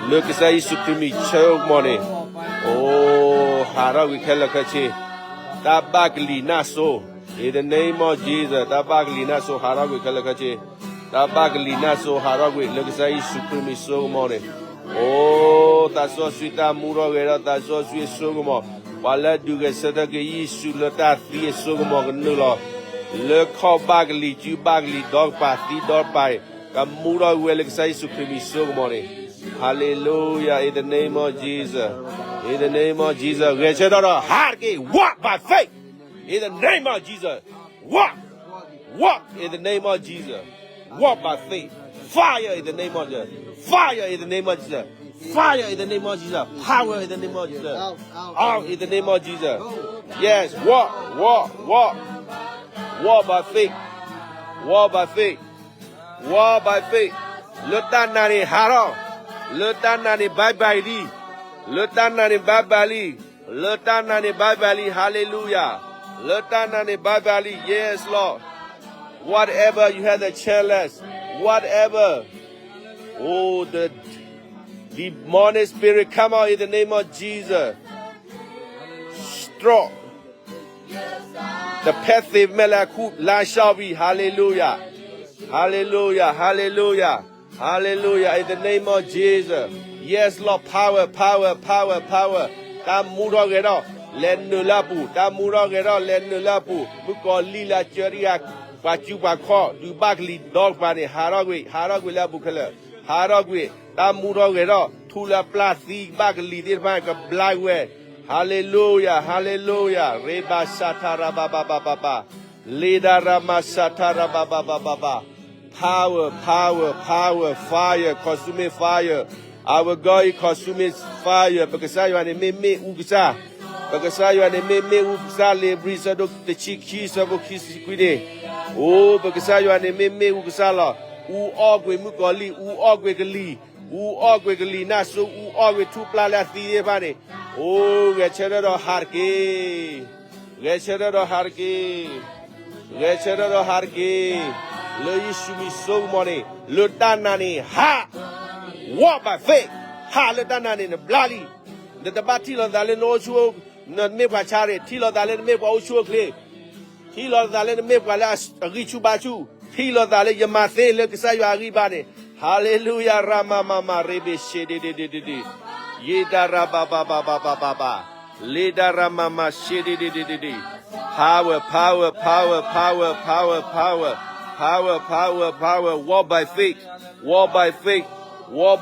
Look at Yesu Krimi choke money. Oh, hara we kella kachi. Tabakli naso. In the name of Jesus, Tabakli naso hara we kella kachi. Tabakli naso hara we look at Yesu Krimi so money. Oh, that's so sweet. Muro vera, that's so sweet. Sogomo. Wala do get Sadaka Yesu Lata 3 Sogomo Nulo. Look how bagly, you bagly, dog party, dog by. Kamura will excite Supreme Sogmore. Hallelujah, in the name of Jesus. In the name of Jesus. Walk by faith. In the name of Jesus. Walk. Walk in the name of Jesus. Walk by faith. Fire in the name of Jesus. Fire in the name of Jesus. Fire in the name of Jesus. Power in the name of Jesus. Out in the name of Jesus. Yes, walk, walk, walk. Walk by faith. Walk by faith. Walk by faith. Lutanani haro. Lutanani babali. Lutanani babali. Lutanani babali. Hallelujah. Lutanani babali. Yes, Lord. Whatever you have the chalice. Whatever. Oh, the demonic spirit come out in the name of Jesus. Strong. The passive melakut la shall be. Hallelujah. Hallelujah. Hallelujah. Hallelujah. In the name of Jesus. Yes, Lord. Power, power, power, power. Tamuro gero. Len nulapu. Tamuro gero. Len nulapu. Buko lila cheria. Pachupa ko. Dubakli dog bani. Haragwe. Haragwe la bukala. Haragwe. Tamuro gero. Tula plasti. Bakli. This man ka black way. Hallelujah, hallelujah. Reba satara baba baba. Leda rama satara baba baba. Power, power, power, fire, consume fire. Our God consumes fire. Because I want to me ugsa. Because I want to me ugsa le brisa do the chiki sabo kisi kwide. Oh, because I want to me ugsa la. U ogwe mukoli, u ogwe gali. U ogwe gali na so u ogwe tu plala tiye bane. Oh, Gachero Harki, Gachero Harki, Gachero Harki, Loishumi so money, Lutanani, ha, walk by faith, ha, Lutanani, the bloody, the battle of the Lenojo, not make a charity, Tilo Dalen make Osho clay, Tilo Dalen make a last Richu Bachu, Tilo Dale Yamate, look at Aribane, Hallelujah, Rama Mama, Rebe Shede. Yedara baba baba baba. Ledara mama shidi. Power, power, power, power, power, power, power, power, power. Walk by faith. Walk by faith. Walk by